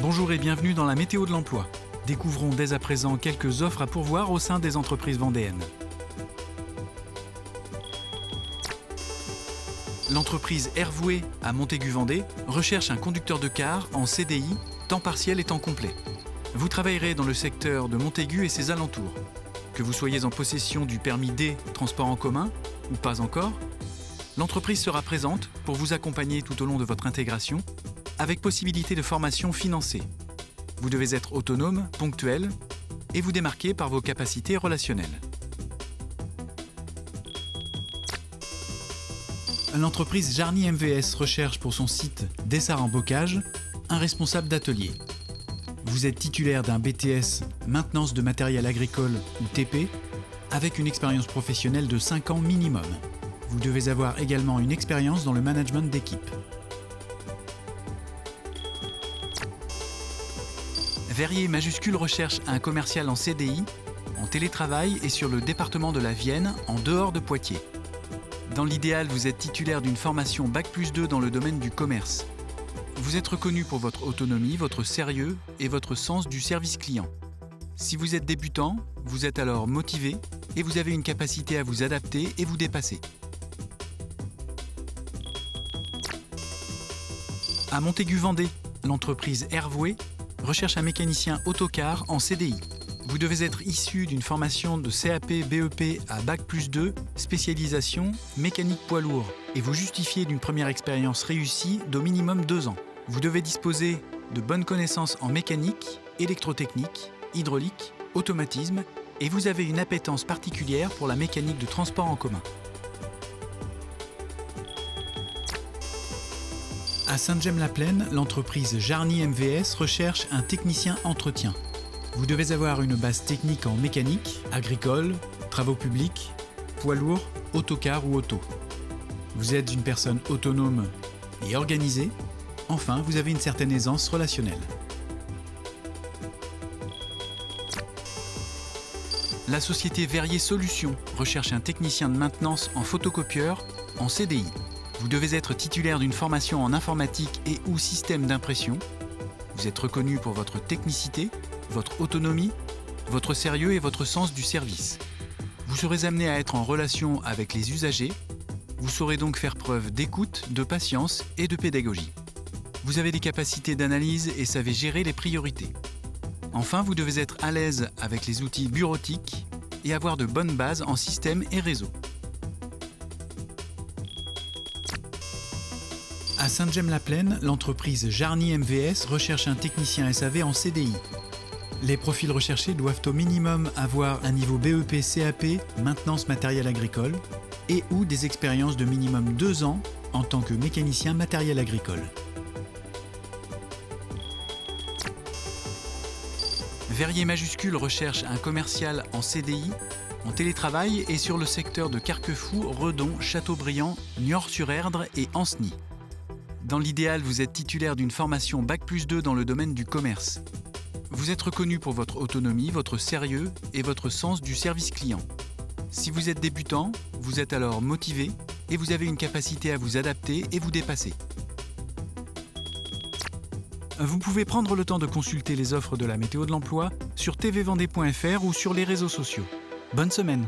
Bonjour et bienvenue dans la météo de l'emploi. Découvrons dès à présent quelques offres à pourvoir au sein des entreprises vendéennes. L'entreprise Hervoué à Montaigu-Vendée recherche un conducteur de car en CDI, temps partiel et temps complet. Vous travaillerez dans le secteur de Montaigu et ses alentours. Que vous soyez en possession du permis D, transport en commun, ou pas encore, l'entreprise sera présente pour vous accompagner tout au long de votre intégration, avec possibilité de formation financée. Vous devez être autonome, ponctuel, et vous démarquer par vos capacités relationnelles. L'entreprise Jarny MVS recherche pour son site Dessart en Bocage un responsable d'atelier. Vous êtes titulaire d'un BTS maintenance de matériel agricole ou TP avec une expérience professionnelle de 5 ans minimum. Vous devez avoir également une expérience dans le management d'équipe. Verrier Majuscule recherche un commercial en CDI, en télétravail et sur le département de la Vienne, en dehors de Poitiers. Dans l'idéal, vous êtes titulaire d'une formation Bac+2 dans le domaine du commerce. Vous êtes reconnu pour votre autonomie, votre sérieux et votre sens du service client. Si vous êtes débutant, vous êtes alors motivé et vous avez une capacité à vous adapter et vous dépasser. À Montaigu-Vendée, l'entreprise Hervoué recherche un mécanicien autocar en CDI. Vous devez être issu d'une formation de CAP, BEP à Bac+2, spécialisation mécanique poids lourd, et vous justifiez d'une première expérience réussie d'au minimum 2 ans. Vous devez disposer de bonnes connaissances en mécanique, électrotechnique, hydraulique, automatisme, et vous avez une appétence particulière pour la mécanique de transport en commun. À Sainte-Gemme-la-Plaine, l'entreprise Jarny MVS recherche un technicien entretien. Vous devez avoir une base technique en mécanique, agricole, travaux publics, poids lourd, autocar ou auto. Vous êtes une personne autonome et organisée. Enfin, vous avez une certaine aisance relationnelle. La société Verrier Solutions recherche un technicien de maintenance en photocopieur en CDI. Vous devez être titulaire d'une formation en informatique et ou système d'impression. Vous êtes reconnu pour votre technicité, votre autonomie, votre sérieux et votre sens du service. Vous serez amené à être en relation avec les usagers. Vous saurez donc faire preuve d'écoute, de patience et de pédagogie. Vous avez des capacités d'analyse et savez gérer les priorités. Enfin, vous devez être à l'aise avec les outils bureautiques et avoir de bonnes bases en système et réseau. À Sainte-Gemme-la-Plaine, l'entreprise Jarny MVS recherche un technicien SAV en CDI. Les profils recherchés doivent au minimum avoir un niveau BEP CAP, maintenance matériel agricole, et ou des expériences de minimum 2 ans en tant que mécanicien matériel agricole. Verrier Majuscule recherche un commercial en CDI, en télétravail et sur le secteur de Carquefou, Redon, Châteaubriand, Niort-sur-Erdre et Ancenis. Dans l'idéal, vous êtes titulaire d'une formation Bac+2 dans le domaine du commerce. Vous êtes reconnu pour votre autonomie, votre sérieux et votre sens du service client. Si vous êtes débutant, vous êtes alors motivé et vous avez une capacité à vous adapter et vous dépasser. Vous pouvez prendre le temps de consulter les offres de la météo de l'emploi sur tvvendée.fr ou sur les réseaux sociaux. Bonne semaine!